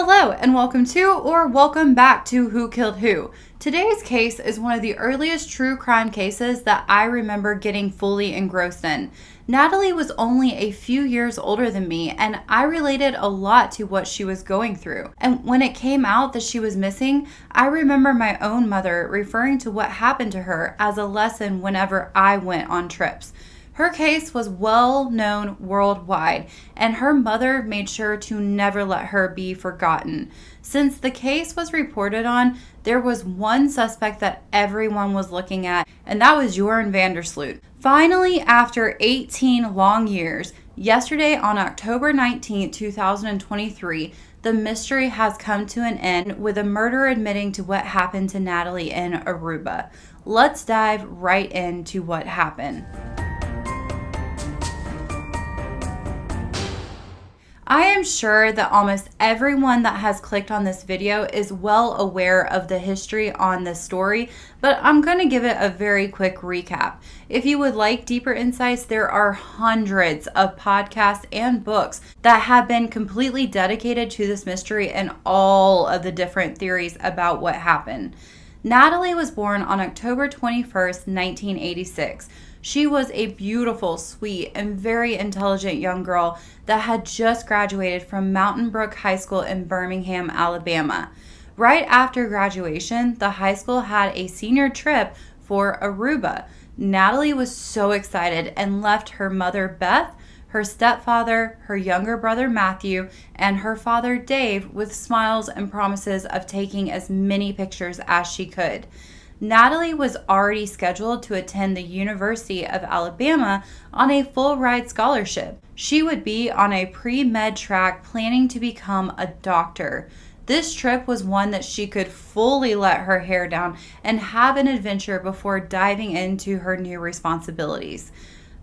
Hello and welcome back to Who Killed Who. Today's case is one of the earliest true crime cases that I remember getting fully engrossed in. Natalee was only a few years older than me, and I related a lot to what she was going through. And when it came out that she was missing, I remember my own mother referring to what happened to her as a lesson whenever I went on trips. Her case was well known worldwide, and her mother made sure to never let her be forgotten. Since the case was reported on, there was one suspect that everyone was looking at, and that was Joran Van Der Sloot. Finally, after 18 long years, yesterday on October 19, 2023, the mystery has come to an end with a murderer admitting to what happened to Natalee in Aruba. Let's dive right into what happened. I am sure that almost everyone that has clicked on this video is well aware of the history on this story, but I'm going to give it a very quick recap. If you would like deeper insights, there are hundreds of podcasts and books that have been completely dedicated to this mystery and all of the different theories about what happened. Natalee was born on October 21st, 1986. She was a beautiful, sweet, and very intelligent young girl that had just graduated from Mountain Brook High School in Birmingham, Alabama. Right after graduation, the high school had a senior trip for Aruba. Natalee was so excited and left her mother, Beth, her stepfather, her younger brother, Matthew, and her father, Dave, with smiles and promises of taking as many pictures as she could. Natalee was already scheduled to attend the University of Alabama on a full-ride scholarship. She would be on a pre-med track planning to become a doctor. This trip was one that she could fully let her hair down and have an adventure before diving into her new responsibilities.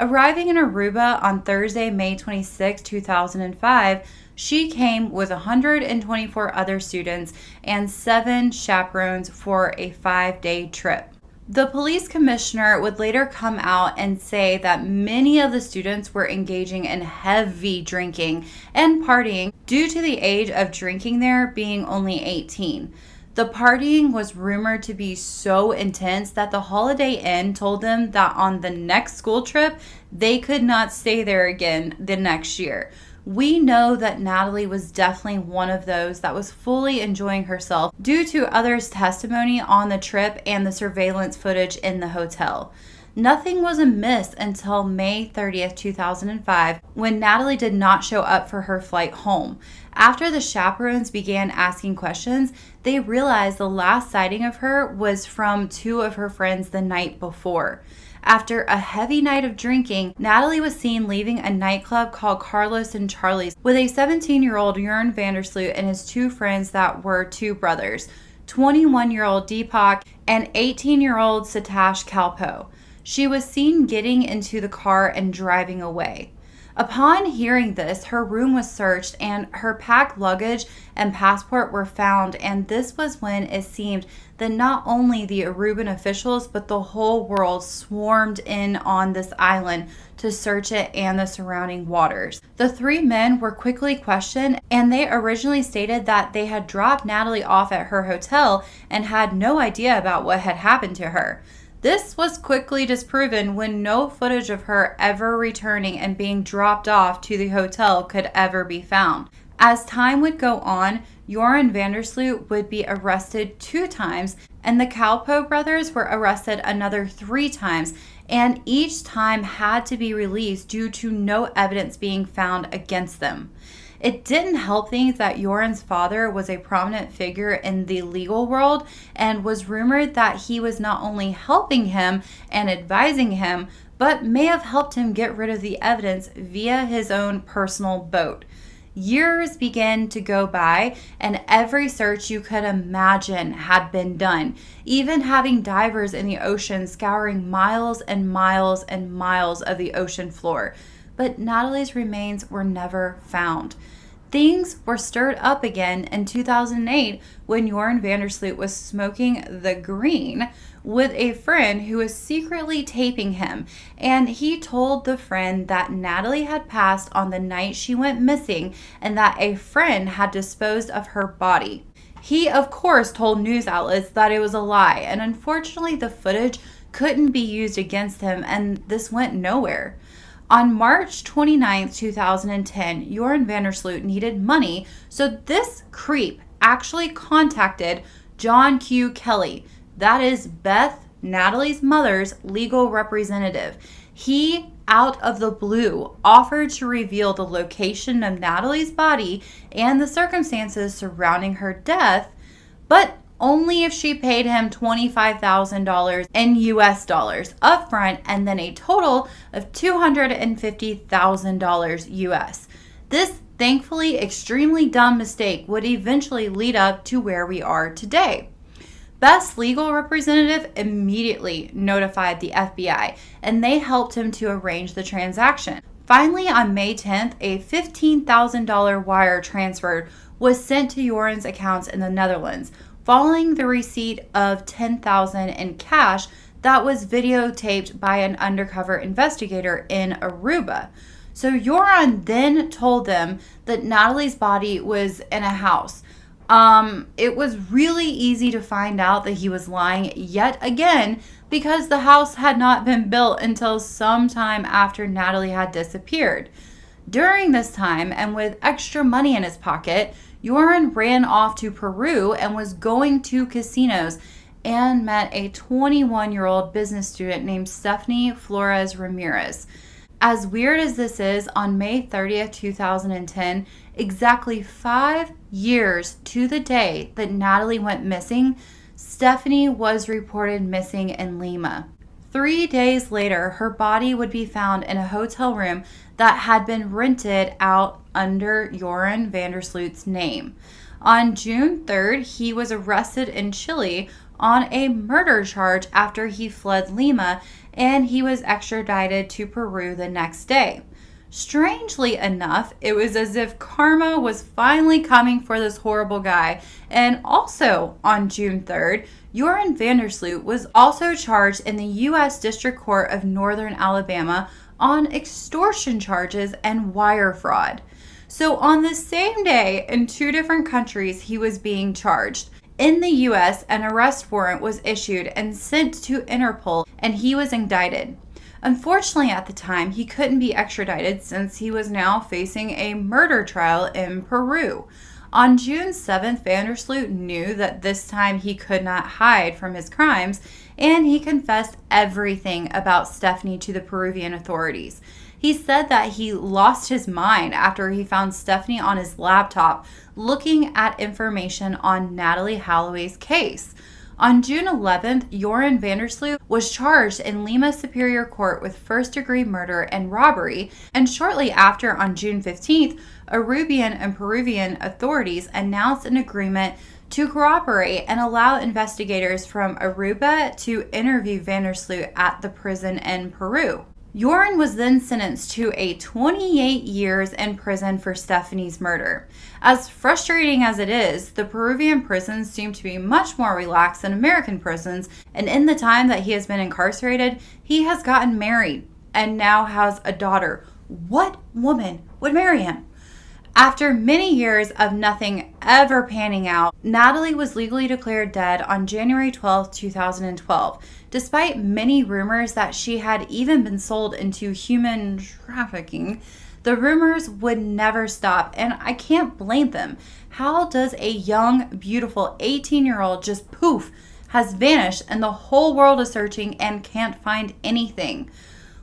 Arriving in Aruba on Thursday, May 26, 2005, she came with 124 other students and 7 chaperones for a 5-day trip. The police commissioner would later come out and say that many of the students were engaging in heavy drinking and partying due to the age of drinking there being only 18. The partying was rumored to be so intense that the Holiday Inn told them that on the next school trip, they could not stay there again the next year. We know that Natalee was definitely one of those that was fully enjoying herself due to others' testimony on the trip and the surveillance footage in the hotel. Nothing was amiss until May 30th, 2005, when Natalee did not show up for her flight home. After the chaperones began asking questions, they realized the last sighting of her was from 2 of her friends the night before. After a heavy night of drinking, Natalee was seen leaving a nightclub called Carlos and Charlie's with a 17-year-old Joran Van Der Sloot and his 2 friends that were 2 brothers, 21-year-old Deepak and 18-year-old Satash Kalpo. She was seen getting into the car and driving away. Upon hearing this, her room was searched and her packed luggage and passport were found, and this was when it seemed that not only the Aruban officials but the whole world swarmed in on this island to search it and the surrounding waters. The 3 men were quickly questioned, and they originally stated that they had dropped Natalee off at her hotel and had no idea about what had happened to her. This was quickly disproven when no footage of her ever returning and being dropped off to the hotel could ever be found. As time would go on, Joran Van Der Sloot would be arrested 2 times, and the Kalpo brothers were arrested another 3 times, and each time had to be released due to no evidence being found against them. It didn't help things that Joran's father was a prominent figure in the legal world and was rumored that he was not only helping him and advising him, but may have helped him get rid of the evidence via his own personal boat. Years began to go by, and every search you could imagine had been done, even having divers in the ocean scouring miles and miles and miles of the ocean floor. But Natalee's remains were never found. Things were stirred up again in 2008 when Joran Van Der Sloot was smoking the green with a friend who was secretly taping him. And he told the friend that Natalee had passed on the night she went missing and that a friend had disposed of her body. He, of course, told news outlets that it was a lie, and unfortunately the footage couldn't be used against him, and this went nowhere. On March 29, 2010, Joran Van Der Sloot needed money, so this creep actually contacted John Q. Kelly. That is Beth, Natalee's mother's legal representative. He, out of the blue, offered to reveal the location of Natalee's body and the circumstances surrounding her death, but only if she paid him $25,000 in US dollars upfront and then a total of $250,000 US. This thankfully extremely dumb mistake would eventually lead up to where we are today. Beth's legal representative immediately notified the FBI, and they helped him to arrange the transaction. Finally, on May 10th, a $15,000 wire transfer was sent to Joran's accounts in the Netherlands, following the receipt of $10,000 in cash that was videotaped by an undercover investigator in Aruba. So Joran then told them that Natalee's body was in a house. It was really easy to find out that he was lying yet again because the house had not been built until sometime after Natalee had disappeared. During this time, and with extra money in his pocket, Joran ran off to Peru and was going to casinos and met a 21-year-old business student named Stephanie Flores Ramirez. As weird as this is, on May 30th, 2010, exactly 5 years to the day that Natalee went missing, Stephanie was reported missing in Lima. 3 days later, her body would be found in a hotel room that had been rented out under Joran Van Der Sloot's name. On June 3rd, he was arrested in Chile on a murder charge after he fled Lima, and he was extradited to Peru the next day. Strangely enough, it was as if karma was finally coming for this horrible guy. And also on June 3rd, Joran Van Der Sloot was also charged in the U.S. District Court of Northern Alabama on extortion charges and wire fraud. So on the same day, in 2 different countries, he was being charged. In the U.S., an arrest warrant was issued and sent to Interpol, and he was indicted. Unfortunately, at the time, he couldn't be extradited since he was now facing a murder trial in Peru. On June 7th, Van Der Sloot knew that this time he could not hide from his crimes, and he confessed everything about Stephanie to the Peruvian authorities. He said that he lost his mind after he found Stephanie on his laptop looking at information on Natalee Holloway'S case. On June 11th, Joran Van Der Sloot was charged in Lima Superior Court with first-degree murder and robbery, and shortly after, on June 15th, Arubian and Peruvian authorities announced an agreement to cooperate and allow investigators from Aruba to interview Van Der Sloot at the prison in Peru. Joran was then sentenced to a 28 years in prison for Stephanie's murder. As frustrating as it is, the Peruvian prisons seem to be much more relaxed than American prisons, and in the time that he has been incarcerated, he has gotten married and now has a daughter. What woman would marry him? After many years of nothing ever panning out, Natalee was legally declared dead on January 12, 2012. Despite many rumors that she had even been sold into human trafficking, the rumors would never stop, and I can't blame them. How does a young, beautiful 18-year-old just poof, has vanished and the whole world is searching and can't find anything?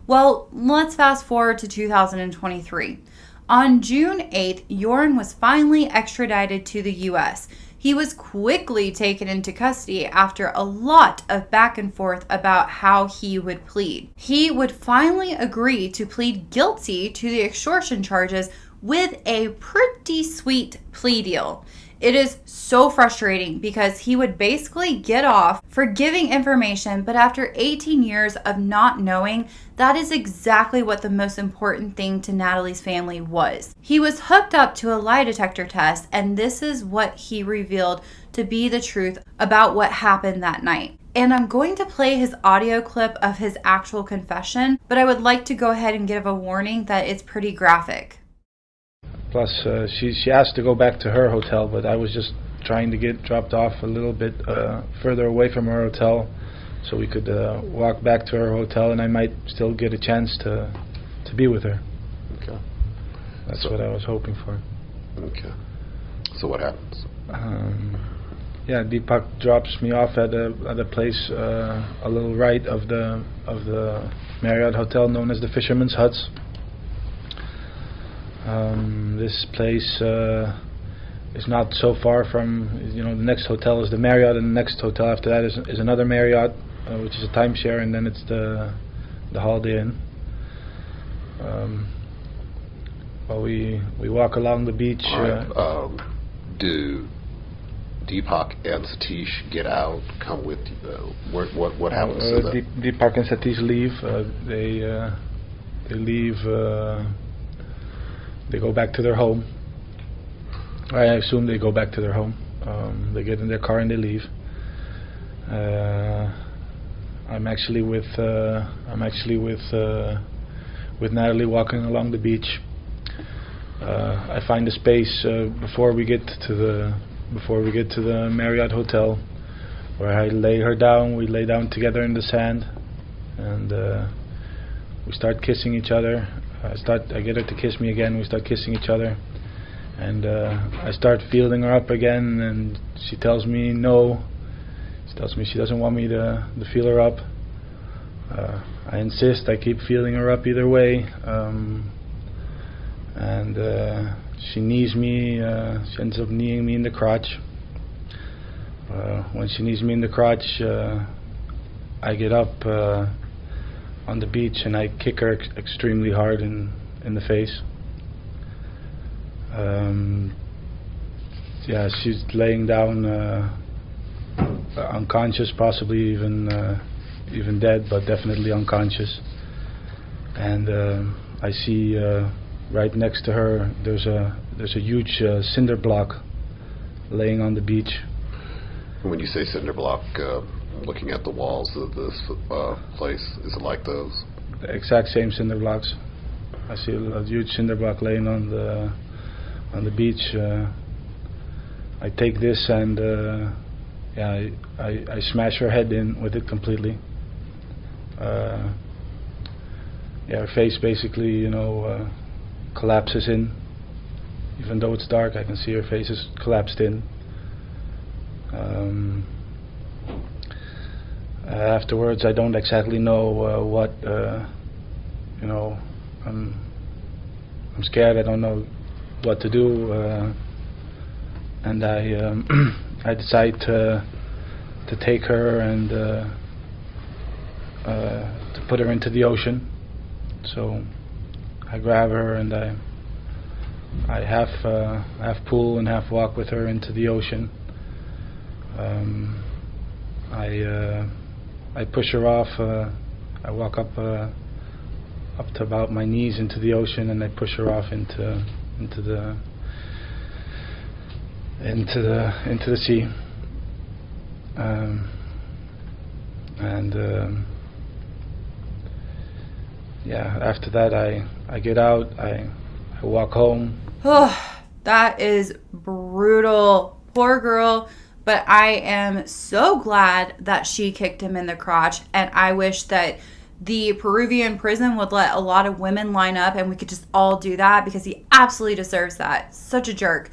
Well, let's fast forward to 2023. On June 8th, Joran was finally extradited to the U.S. He was quickly taken into custody after a lot of back and forth about how he would plead. He would finally agree to plead guilty to the extortion charges with a pretty sweet plea deal. It is so frustrating because he would basically get off for giving information, but after 18 years of not knowing, that is exactly what the most important thing to Natalee's family was. He was hooked up to a lie detector test, and this is what he revealed to be the truth about what happened that night. And I'm going to play his audio clip of his actual confession, but I would like to go ahead and give a warning that it's pretty graphic. Plus, she asked to go back to her hotel, but I was just trying to get dropped off a little bit further away from her hotel so we could walk back to her hotel and I might still get a chance to be with her. Okay. That's what I was hoping for. Okay. So what happens? Yeah, Deepak drops me off at a place a little right of the Marriott hotel known as the Fisherman's Huts. This place is not so far from, the next hotel is the Marriott, and the next hotel after that is another Marriott, which is a timeshare, and then it's the Holiday Inn. Well, we walk along the beach. All right. Do Deepak and Satish get out? Come with you? What happens to them? Deepak and Satish leave. They leave. They go back to their home. I assume they go back to their home. They get in their car and they leave. I'm actually with Natalee walking along the beach. I find a space before we get to the Marriott hotel, where I lay her down. We lay down together in the sand, and we start kissing each other. I get her to kiss me again. We start kissing each other, and I start feeling her up again. And she tells me no. She tells me she doesn't want me to feel her up. I insist. I keep feeling her up either way. And she knees me. She ends up kneeing me in the crotch. When she knees me in the crotch, I get up on the beach and I kick her extremely hard in the face. Yeah, she's laying down unconscious, possibly even dead, but definitely unconscious. And I see right next to her there's a huge cinder block laying on the beach. When you say cinder block, looking at the walls of this place, is it like those? The exact same cinder blocks. I see a huge cinder block laying on the beach. I take this and I smash her head in with it completely. Her face basically, collapses in. Even though it's dark, I can see her face is collapsed in. Afterwards, I don't exactly know what. I'm scared. I don't know what to do, and I decide to take her and to put her into the ocean. So I grab her and I half pull and half walk with her into the ocean. I push her off. I walk up to about my knees into the ocean, and I push her off into the sea. After that, I get out. I walk home. Oh, that is brutal. Poor girl. But I am so glad that she kicked him in the crotch, and I wish that the Peruvian prison would let a lot of women line up and we could just all do that, because he absolutely deserves that. Such a jerk.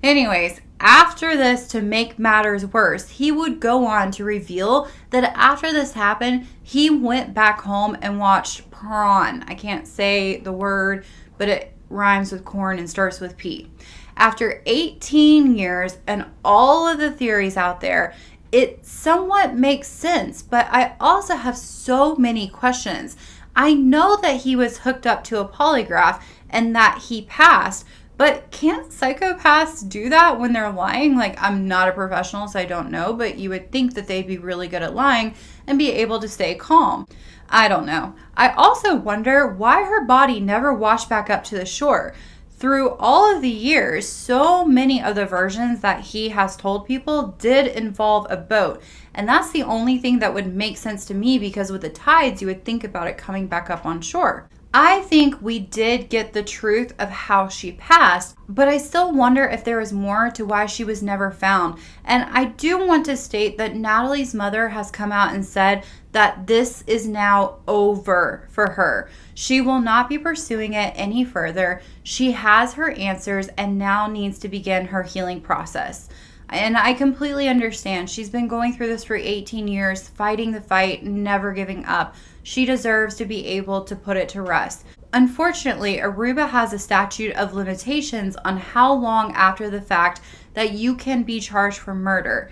Anyways, after this, to make matters worse, he would go on to reveal that after this happened, he went back home and watched prawn. I can't say the word, but it rhymes with corn and starts with P. After 18 years and all of the theories out there, it somewhat makes sense, but I also have so many questions. I know that he was hooked up to a polygraph and that he passed, But can't psychopaths do that when they're lying? Like, I'm not a professional, so I don't know, but you would think that they'd be really good at lying and be able to stay calm. I don't know. I also wonder why her body never washed back up to the shore. Through all of the years, so many of the versions that he has told people did involve a boat. And that's the only thing that would make sense to me, because with the tides, you would think about it coming back up on shore. I think we did get the truth of how she passed, but I still wonder if there was more to why she was never found. And I do want to state that Natalee's mother has come out and said that this is now over for her. She will not be pursuing it any further. She has her answers and now needs to begin her healing process. And I completely understand. She's been going through this for 18 years, fighting the fight, never giving up. She deserves to be able to put it to rest. Unfortunately, Aruba has a statute of limitations on how long after the fact that you can be charged for murder.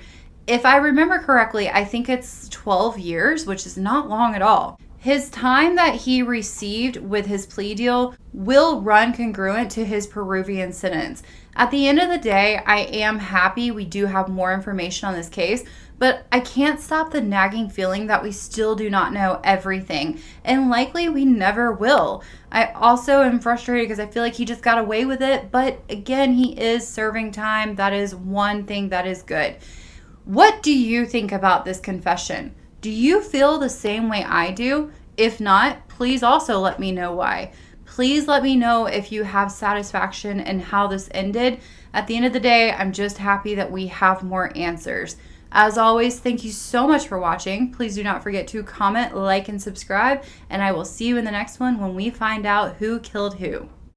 If I remember correctly, I think it's 12 years, which is not long at all. His time that he received with his plea deal will run congruent to his Peruvian sentence. At the end of the day, I am happy we do have more information on this case, but I can't stop the nagging feeling that we still do not know everything, and likely we never will. I also am frustrated because I feel like he just got away with it, but again, he is serving time. That is one thing that is good. What do you think about this confession? Do you feel the same way I do? If not, please also let me know why. Please let me know if you have satisfaction in how this ended. At the end of the day, I'm just happy that we have more answers. As always, thank you so much for watching. Please do not forget to comment, like, and subscribe, and I will see you in the next one when we find out who killed who.